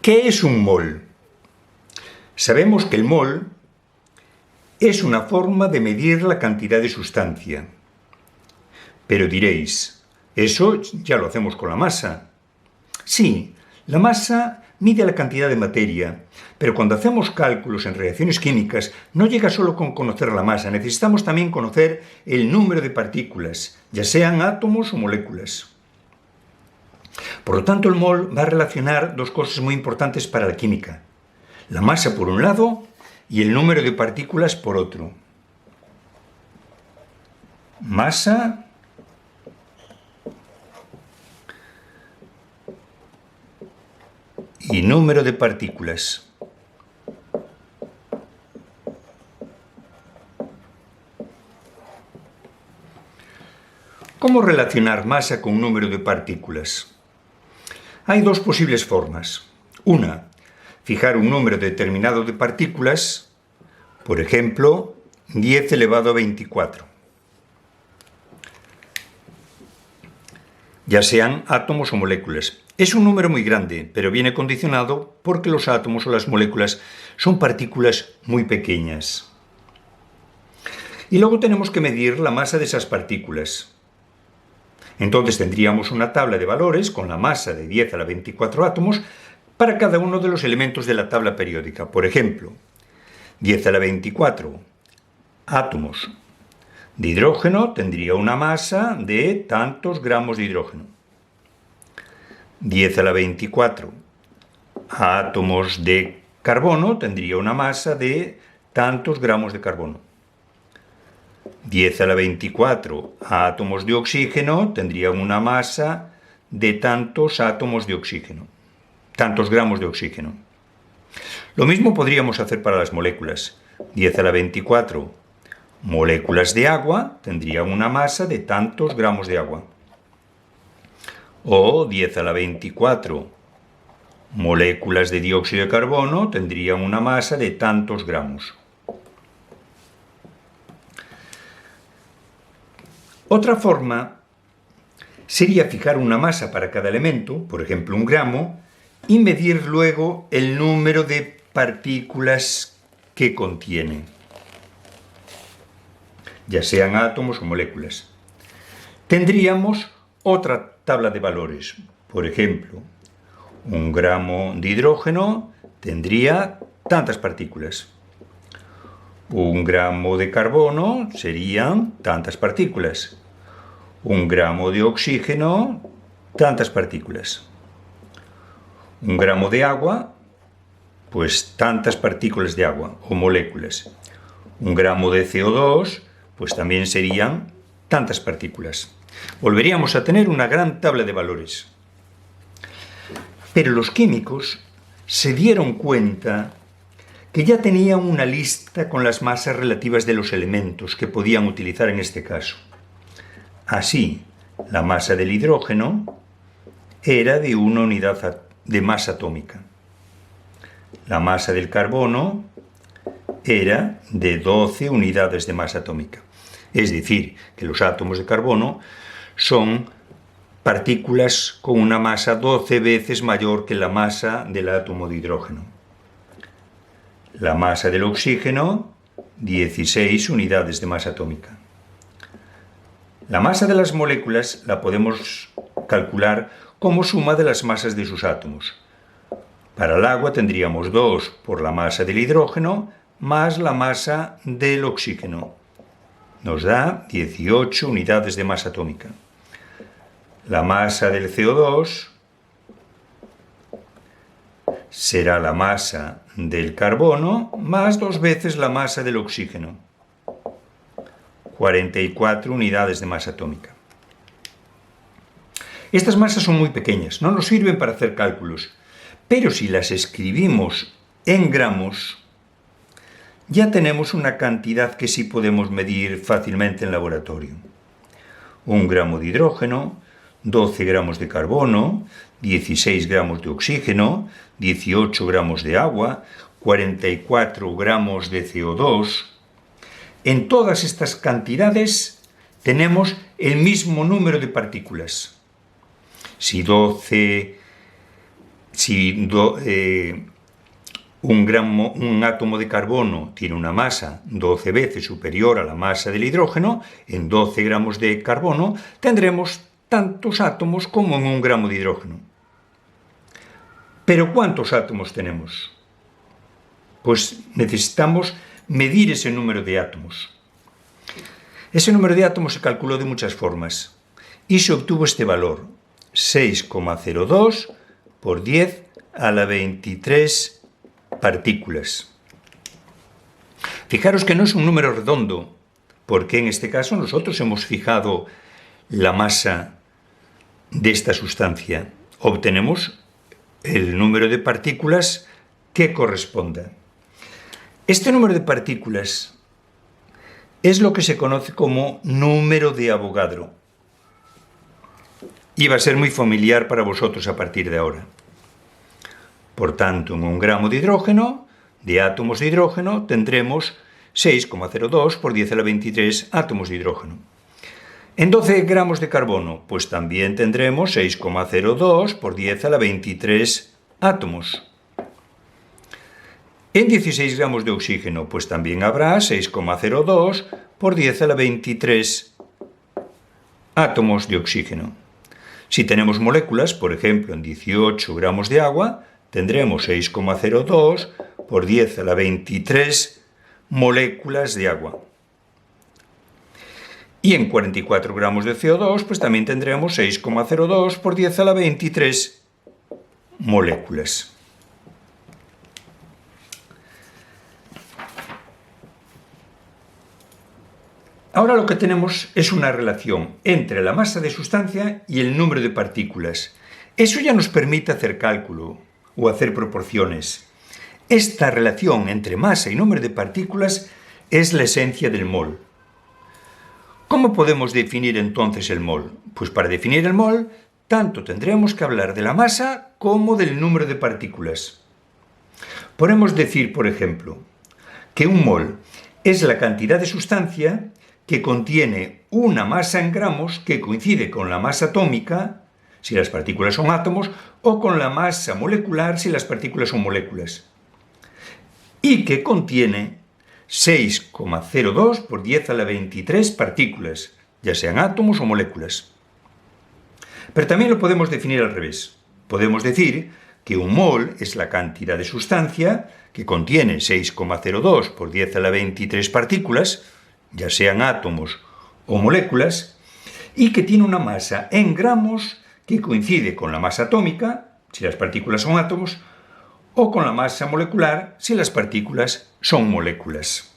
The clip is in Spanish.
¿Qué es un mol? Sabemos que el mol es una forma de medir la cantidad de sustancia. Pero diréis, eso ya lo hacemos con la masa. Sí, la masa mide la cantidad de materia, pero cuando hacemos cálculos en reacciones químicas no llega solo con conocer la masa, necesitamos también conocer el número de partículas, ya sean átomos o moléculas. Por lo tanto, el mol va a relacionar dos cosas muy importantes para la química: la masa por un lado y el número de partículas por otro. Masa y número de partículas. ¿Cómo relacionar masa con número de partículas? Hay dos posibles formas. Una, fijar un número determinado de partículas, por ejemplo, 10 elevado a 24. Ya sean átomos o moléculas. Es un número muy grande, pero viene condicionado porque los átomos o las moléculas son partículas muy pequeñas. Y luego tenemos que medir la masa de esas partículas. Entonces tendríamos una tabla de valores con la masa de 10 a la 24 átomos para cada uno de los elementos de la tabla periódica. Por ejemplo, 10 a la 24 átomos de hidrógeno tendría una masa de tantos gramos de hidrógeno. 10 a la 24 átomos de carbono tendría una masa de tantos gramos de carbono. 10 a la 24 átomos de oxígeno tendrían una masa de tantos átomos de oxígeno, tantos gramos de oxígeno. Lo mismo podríamos hacer para las moléculas. 10 a la 24 moléculas de agua tendrían una masa de tantos gramos de agua. O 10 a la 24 moléculas de dióxido de carbono tendrían una masa de tantos gramos. Otra forma sería fijar una masa para cada elemento, por ejemplo un gramo, y medir luego el número de partículas que contiene, ya sean átomos o moléculas. Tendríamos otra tabla de valores. Por ejemplo, un gramo de hidrógeno tendría tantas partículas. Un gramo de carbono serían tantas partículas. Un gramo de oxígeno, tantas partículas. Un gramo de agua, pues tantas partículas de agua o moléculas. Un gramo de CO2, pues también serían tantas partículas. Volveríamos a tener una gran tabla de valores. Pero los químicos se dieron cuenta que ya tenían una lista con las masas relativas de los elementos que podían utilizar en este caso. Así, la masa del hidrógeno era de 1 unidad de masa atómica. La masa del carbono era de 12 unidades de masa atómica. Es decir, que los átomos de carbono son partículas con una masa 12 veces mayor que la masa del átomo de hidrógeno. La masa del oxígeno, 16 unidades de masa atómica. La masa de las moléculas la podemos calcular como suma de las masas de sus átomos. Para el agua tendríamos 2 por la masa del hidrógeno más la masa del oxígeno. Nos da 18 unidades de masa atómica. La masa del CO2 será la masa del carbono más 2 veces la masa del oxígeno. 44 unidades de masa atómica. Estas masas son muy pequeñas, no nos sirven para hacer cálculos, pero si las escribimos en gramos, ya tenemos una cantidad que sí podemos medir fácilmente en laboratorio. 1 gramo de hidrógeno, 12 gramos de carbono, 16 gramos de oxígeno, 18 gramos de agua, 44 gramos de CO2. En todas estas cantidades tenemos el mismo número de partículas. Si 12 si un átomo de carbono tiene una masa 12 veces superior a la masa del hidrógeno, en 12 gramos de carbono tendremos tantos átomos como en un gramo de hidrógeno. ¿Pero cuántos átomos tenemos? Pues necesitamos medir ese número de átomos. Ese número de átomos se calculó de muchas formas y se obtuvo este valor, 6,02 por 10 a la 23 partículas. Fijaros que no es un número redondo, porque en este caso nosotros hemos fijado la masa de esta sustancia. Obtenemos el número de partículas que corresponda. Este número de partículas es lo que se conoce como número de Avogadro. Y va a ser muy familiar para vosotros a partir de ahora. Por tanto, en un gramo de hidrógeno, de átomos de hidrógeno, tendremos 6,02 por 10 a la 23 átomos de hidrógeno. En 12 gramos de carbono, pues también tendremos 6,02 por 10 a la 23 átomos. En 16 gramos de oxígeno, pues también habrá 6,02 por 10 a la 23 átomos de oxígeno. Si tenemos moléculas, por ejemplo, en 18 gramos de agua, tendremos 6,02 por 10 a la 23 moléculas de agua. Y en 44 gramos de CO2, pues también tendremos 6,02 por 10 a la 23 moléculas. Ahora lo que tenemos es una relación entre la masa de sustancia y el número de partículas. Eso ya nos permite hacer cálculo o hacer proporciones. Esta relación entre masa y número de partículas es la esencia del mol. ¿Cómo podemos definir entonces el mol? Pues para definir el mol, tanto tendremos que hablar de la masa como del número de partículas. Podemos decir, por ejemplo, que un mol es la cantidad de sustancia que contiene una masa en gramos que coincide con la masa atómica, si las partículas son átomos, o con la masa molecular si las partículas son moléculas, y que contiene 6,02 por 10 a la 23 partículas, ya sean átomos o moléculas. Pero también lo podemos definir al revés. Podemos decir que un mol es la cantidad de sustancia que contiene 6,02 por 10 a la 23 partículas, ya sean átomos o moléculas, y que tiene una masa en gramos que coincide con la masa atómica, si las partículas son átomos, o con la masa molecular, si las partículas son moléculas.